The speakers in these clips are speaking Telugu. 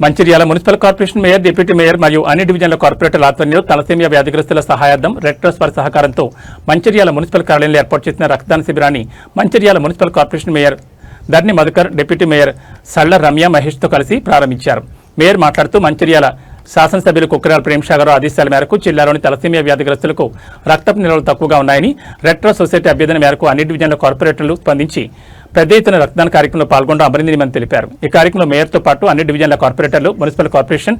Mancherial municipal corporation mayor, deputy mayor మరియు అన్ని డివిజన్ల కార్పొరేటర్ల ఆధ్వర్యంలో తలసేమియా వ్యాధిగ్రస్తుల సహాయార్థం రెడ్ క్రాస్ వారి సహకారంతో మంచిర్యాల మున్సిపల్ కార్యాలయంలో ఏర్పాటు చేసిన రక్తదాన శిబిరాన్ని Mancherial municipal corporation mayor Dharni Madhukar, deputy mayor Salla Ramya మహేష్తో కలిసి ప్రారంభించారు. మేయర్ మాట్లాడుతూ మంచిర్యాల శాసనసభ్యులు కుక్కరాల ప్రేమసాగర్ ఆదేశాల మేరకు జిల్లాలోని తలసేమియా వ్యాధిగ్రస్తులకు రక్తపు నిల్వలు తక్కువగా ఉన్నాయని, రెడ్ క్రాస్ సొసైటీ అభ్యర్థన మేరకు అన్ని డివిజన్ల కార్పొరేటర్లు స్పందించి పెద్ద ఎత్తున రక్తదాన కార్యక్రమంలో పాల్గొనడం అభినందనీయమని తెలిపారు. ఈ కార్యక్రమంలో మేయర్తో పాటు అన్ని డివిజన్ల కార్పొరేటర్లు, municipal corporation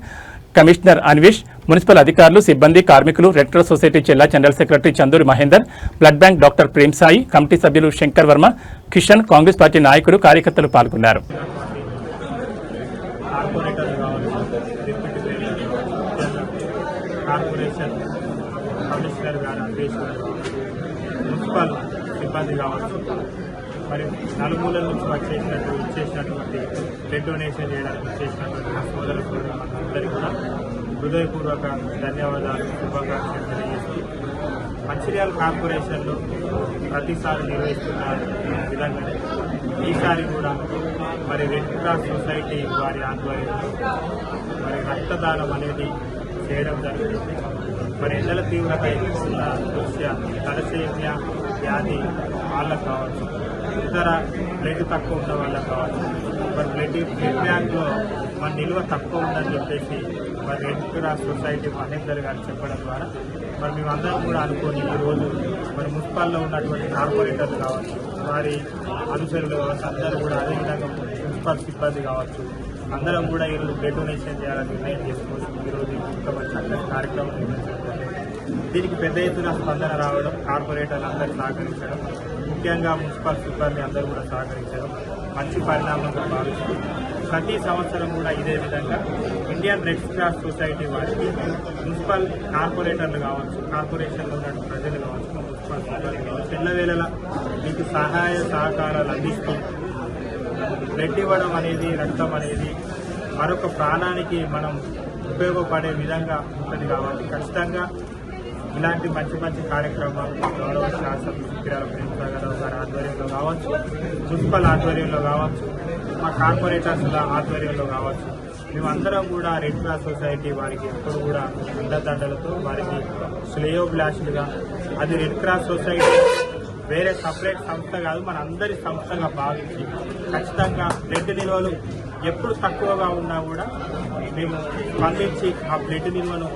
commissioner Anvesh, municipal అధికారులు, సిబ్బంది, కార్మికులు, రెడ్ క్రాస్ సొసైటీ జిల్లా general secretary Chanduri Mahender, blood bank doctor Prem Sai, committee సభ్యులు శంకర్ వర్మ, కిషన్, కాంగ్రెస్ పార్టీ నాయకులు, కార్యకర్తలు పాల్గొన్నారు. కార్పొరేషన్ కమిషనర్ గారు, అన్వేష్ గారు, మున్సిపల్ సిబ్బంది కావచ్చు, మరి నలుమూలల నుంచి ఇచ్చేసినటువంటి బ్లడ్ డొనేషన్ చేయడానికి ఇచ్చేసినటువంటి మా సోదర సోదరులందరికీ కూడా హృదయపూర్వక ధన్యవాదాలు, శుభాకాంక్షలు తెలియజేస్తూ మంచిర్యాల కార్పొరేషన్లో ప్రతిసారి నిర్వహిస్తున్న విధంగానే ఈసారి కూడా మరి రెడ్ క్రాస్ సొసైటీ వారి ఆధ్వర్యంలో మరి రక్తదానం అనేది చేయడం జరుగుతుంది. మరి ఎండల తీవ్రత ఉన్న దృష్ట్యా తలసేమియా వ్యాధి వాళ్ళకు కావచ్చు, ఇతర బ్లడ్ తక్కువ ఉన్న వాళ్ళకు కావచ్చు, మరి బ్లడ్ బ్యాంక్లో మన నిల్వ తక్కువ ఉందని చెప్పేసి మరి రెడ్ క్రాస్ సొసైటీ మహేందర్ గారు చెప్పడం ద్వారా మరి మేమందరం కూడా అనుకోని ఈరోజు మరి మున్సిపల్లో ఉన్నటువంటి కార్పొరేటర్లు కావచ్చు, వారి అనుచరులు కావచ్చు, అందరూ కూడా అదేవిధంగా మున్సిపల్ సిబ్బంది కావచ్చు, అందరం కూడా ఈరోజు బ్లడ్ డొనేషన్ చేయాలని నిర్ణయం చేసుకోవచ్చు. ఈరోజు ఒక మంచి చక్కటి కార్యక్రమం నిర్వహించడం, దీనికి పెద్ద ఎత్తున స్పందన రావడం, కార్పొరేటర్లు అందరూ సహకరించడం, ముఖ్యంగా మున్సిపల్ సిబ్బంది అందరూ కూడా సహకరించడం మంచి పరిణామంగా భావిస్తూ ప్రతి సంవత్సరం కూడా ఇదే విధంగా ఇండియన్ రెడ్ క్రాస్ సొసైటీ వారికి మున్సిపల్ కార్పొరేటర్లు కావచ్చు, కార్పొరేషన్లో ఉన్న ప్రజలు కావచ్చు, మున్సిపల్ సిబ్బంది పిల్లవేళలా మీకు సహాయ సహకారాలు అందిస్తూ బ్లడ్ ఇవ్వడం అనేది, రక్తం అనేది మరొక ప్రాణానికి మనం ఉపయోగపడే విధంగా ఉంటుంది. కాబట్టి ఖచ్చితంగా ఇలాంటి మంచి మంచి కార్యక్రమాలు గౌరవ శాసన కుక్కరాల ప్రేమసాగర్ గారి ఆధ్వర్యంలో కావచ్చు, మున్సిపల్ ఆధ్వర్యంలో కావచ్చు, మా కార్పొరేటర్స్ల ఆధ్వర్యంలో కావచ్చు, మేమందరం కూడా రెడ్ క్రాస్ సొసైటీ వారికి ఎప్పుడు కూడా అండదండలతో వారికి శ్రేయోభిలాషులుగా, అది రెడ్ క్రాస్ సొసైటీ వేరే సపరేట్ సంస్థ కాదు, మన అందరి సంస్థగా భావించి ఖచ్చితంగా బ్లడ్ నిల్వలు ఎప్పుడు తక్కువగా ఉన్నా కూడా మేము స్పందించి ఆ బ్లడ్ నిల్వను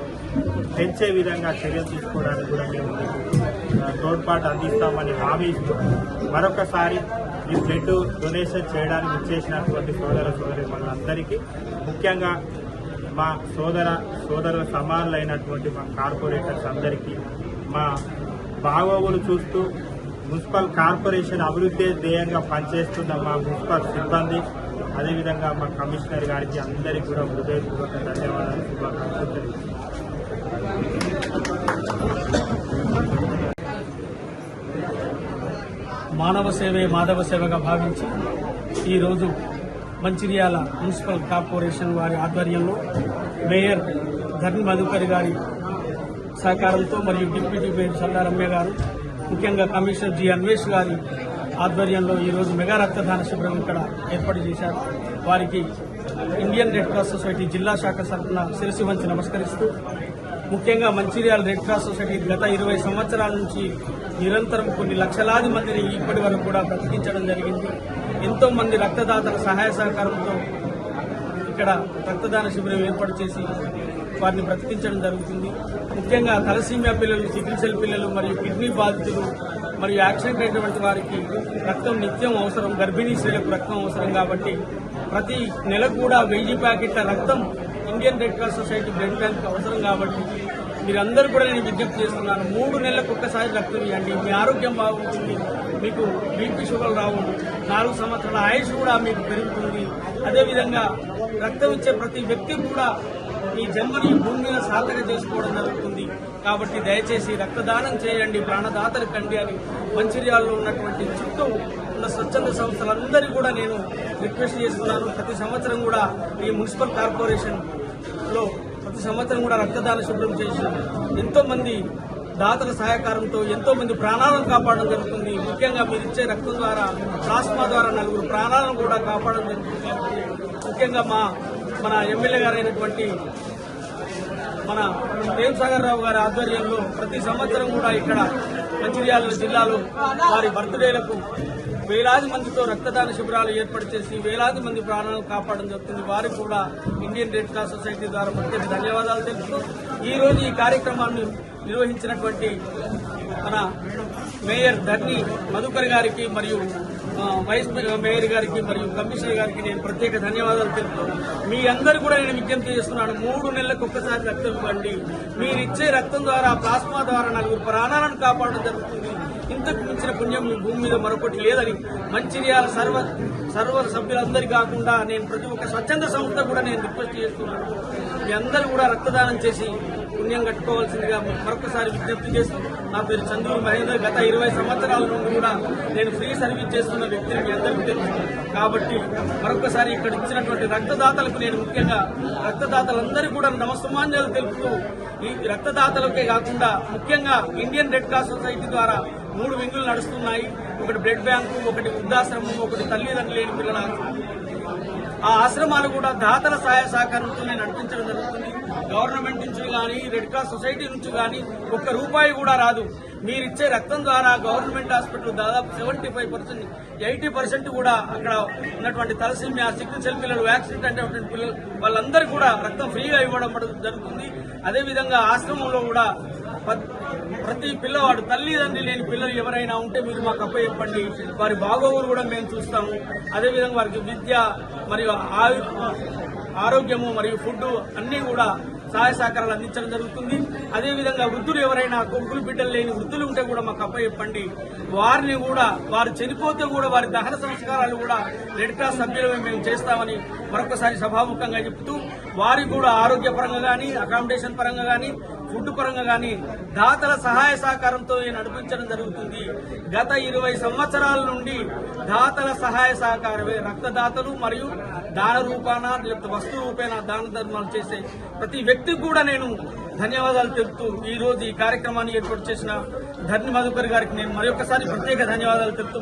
పెంచే విధంగా చర్యలు తీసుకోవడానికి కూడా మేము తోడ్పాటు అందిస్తామని హామీ ఇస్తూ మరొకసారి ఈ బ్లడ్ డొనేషన్ చేయడానికి ఇచ్చేసినటువంటి సోదర సోదరి వాళ్ళందరికీ, ముఖ్యంగా మా సోదరుల సమానులైనటువంటి మా కార్పొరేటర్స్ అందరికీ, మా బాగోగులు చూస్తూ మున్సిపల్ కార్పొరేషన్ అభివృద్ధి ధ్యేయంగా పనిచేస్తున్న మా మున్సిపల్ సిబ్బంది, అదేవిధంగా మా కమిషనర్ గారికి అందరికీ కూడా హృదయపూర్వక ధన్యవాదాలు, శుభాకాంక్షలు తెలియజేస్తున్నాను. మానవ సేవే మాధవ సేవగా భావించి ఈరోజు మంచిర్యాల మున్సిపల్ కార్పొరేషన్ వారి ఆధ్వర్యంలో మేయర్ ధర్ని మధుకర్ గారి సహకారంతో మరియు డిప్యూటీ మేయర్ సళ్ల రమ్య గారు, ముఖ్యంగా కమిషనర్ జి అన్వేష్ గారి ఆధ్వర్యంలో ఈరోజు మెగా రక్తదాన శిబిరం ఇక్కడ ఏర్పాటు చేశారు. వారికి ఇండియన్ రెడ్ క్రాస్ సొసైటీ జిల్లా శాఖ తరఫున శిరస్సు వంచి నమస్కరిస్తూ, ముఖ్యంగా మంచిర్యాల రెడ్ క్రాస్ సొసైటీ గత 20 సంవత్సరాల నుంచి నిరంతరం కొన్ని లక్షలాది మందిని ఇప్పటి వరకు కూడా బ్రతికించడం జరిగింది. ఎంతో మంది రక్తదాతల సహాయ సహకారంతో ఇక్కడ రక్తదాన శిబిరం ఏర్పాటు చేసి వారిని బ్రతికించడం జరుగుతుంది. ముఖ్యంగా తలసీమియా పిల్లలు, సికిల్ సెల్ పిల్లలు మరియు కిడ్నీ బాధితులు మరియు యాక్సిడెంట్ అయినటువంటి వారికి రక్తం నిత్యం అవసరం, గర్భిణీ స్త్రీలకు రక్తం అవసరం. కాబట్టి ప్రతి నెల కూడా 1000 ప్యాకెట్ల రక్తం Indian red Cross society blood bank అవసరం. కాబట్టి మీరందరూ కూడా నేను విజ్ఞప్తి చేస్తున్నాను, 3 నెలలకు ఒక్కసారి రక్తం ఇవ్వండి. మీ ఆరోగ్యం బాగుంటుంది, మీకు బీపీ షుగర్ రావు, 4 సంవత్సరాల ఆయుష్ కూడా మీకు పెరుగుతుంది. అదేవిధంగా రక్తం ఇచ్చే ప్రతి వ్యక్తి కూడా ఈ జన్మని భూమి మీద సాధన చేసుకోవడం జరుగుతుంది. కాబట్టి దయచేసి రక్తదానం చేయండి, ప్రాణదాతలు కండి అని మంచిర్యాలలో ఉన్నటువంటి చుట్టూ ఉన్న స్వచ్ఛంద సంస్థలందరూ కూడా నేను రిక్వెస్ట్ చేస్తున్నాను. ప్రతి సంవత్సరం కూడా ఈ మున్సిపల్ కార్పొరేషన్ లో ప్రతి సంవత్సరం కూడా రక్తదాన శిబిరం చేసి ఎంతో మంది దాతల సహకారంతో ఎంతో మంది ప్రాణాలను కాపాడడం జరుగుతుంది. ముఖ్యంగా మీరు ఇచ్చే రక్తం ద్వారా, ప్లాస్మా ద్వారా 4 ప్రాణాలను కూడా కాపాడడం జరుగుతుంది. ముఖ్యంగా మా మన ఎమ్మెల్యే గారు అయినటువంటి మన ప్రేమ్ సాగర్ రావు గారి ఆధ్వర్యంలో ప్రతి సంవత్సరం కూడా ఇక్కడ మంచిర్యాల జిల్లాలో వారి బర్త్డేలకు వేలాది మందితో రక్తదాన శిబిరాలు ఏర్పాటు చేసి వేలాది మంది ప్రాణాలను కాపాడడం జరుగుతుంది. వారికి కూడా ఇండియన్ రెడ్ క్రాస్ సొసైటీ ద్వారా ప్రత్యేక ధన్యవాదాలు తెలుపుతూ ఈ రోజు ఈ కార్యక్రమాన్ని నిర్వహించినటువంటి మన మేయర్ ధర్ని మధుకర్ గారికి మరియు వైస్ మేయర్ గారికి మరియు కమిషనర్ గారికి నేను ప్రత్యేక ధన్యవాదాలు తెలుపుతూ మీ అందరూ కూడా నేను విజ్ఞప్తి చేస్తున్నాను. 3 నెలలకు ఒక్కసారి రక్తం ఇవ్వండి. మీరిచ్చే రక్తం ద్వారా ప్లాస్మా ద్వారా 4 ప్రాణాలను కాపాడడం జరుగుతుంది. ఇంతకు మించిన పుణ్యం మీ భూమి మీద మరొకటి లేదని మంచిర్యాల సర్వ సభ్యులందరి కాకుండా నేను ప్రతి ఒక్క స్వచ్ఛంద సంస్థ కూడా నేను రిక్వెస్ట్ చేస్తున్నాను. మీ అందరూ కూడా రక్తదానం చేసి పుణ్యం కట్టుకోవాల్సిందిగా మరొకసారి విజ్ఞప్తి చేస్తూ నా పేరు చందూరు మహేందర్. గత 20 సంవత్సరాల నుండి కూడా నేను ఫ్రీ సర్వీస్ చేస్తున్న వ్యక్తిని మీ అందరికీ తెలుసు. కాబట్టి మరొకసారి ఇక్కడ ఇచ్చినటువంటి రక్తదాతలకు నేను ముఖ్యంగా రక్తదాతలందరూ కూడా నమస్సుమాంజలు తెలుపుతూ ఈ రక్తదాతలకే కాకుండా ముఖ్యంగా ఇండియన్ రెడ్ క్రాస్ సొసైటీ ద్వారా 3 వింగులు నడుస్తున్నాయి. ఒకటి బ్లడ్ బ్యాంకు, ఒకటి వృద్ధాశ్రమం, ఒకటి తల్లిదండ్రులు లేని పిల్లల ఆ ఆశ్రమాలు కూడా దాతల సహాయ సహకారంతో నడిపించడం జరుగుతుంది. గవర్నమెంట్ నుంచి కానీ రెడ్ క్రాస్ సొసైటీ నుంచి కానీ ₹1 కూడా రాదు. మీరిచ్చే రక్తం ద్వారా గవర్నమెంట్ హాస్పిటల్ దాదాపు 75%, 80% కూడా అక్కడ ఉన్నటువంటి తలసీమియా, సికిల్ సెల్ పిల్లలు, యాక్సిడెంట్ అంటే పిల్లలు వాళ్ళందరూ కూడా రక్తం ఫ్రీగా ఇవ్వడం జరుగుతుంది. అదేవిధంగా ఆశ్రమంలో కూడా ప్రతి పిల్లవాడు తల్లిదండ్రులు లేని పిల్లలు ఎవరైనా ఉంటే మీరు మాకు అప్పచెప్పండి. వారి బాగోగులు కూడా మేము చూస్తాము. అదేవిధంగా వారికి విద్య మరియు ఆరోగ్యము మరియు ఫుడ్ అన్ని కూడా సహాయ సహకారాలు అందించడం జరుగుతుంది. అదేవిధంగా వృద్ధులు ఎవరైనా కొడుకులు బిడ్డలు లేని వృద్ధులు ఉంటే కూడా మాకు అప్పచెప్పండి. వారిని కూడా వారు చనిపోతే కూడా వారి దహన సంస్కారాలు కూడా రెడ్ క్రాస్ సభ్యులు మేము చేస్తామని మరొకసారి సభాముఖంగా చెప్తూ వారికి కూడా ఆరోగ్యపరంగా కానీ అకామిడేషన్ పరంగా కానీ ఫుడ్ పరంగా కానీ దాతల సహాయ సహకారంతో నడిపించడం జరుగుతుంది. గత 20 సంవత్సరాల నుండి దాతల సహాయ సహకారమే రక్తదాతలు మరియు దాన రూపాన లేకపోతే వస్తు రూపేణ దాన ధర్మాలు చేసే ప్రతి వ్యక్తికి కూడా నేను ధన్యవాదాలు తెలుపుతూ ఈ రోజు ఈ కార్యక్రమాన్ని ఏర్పాటు చేసిన ధర్ని మధుకర్ గారికి నేను మరొకసారి ప్రత్యేక ధన్యవాదాలు తెలుపుతూ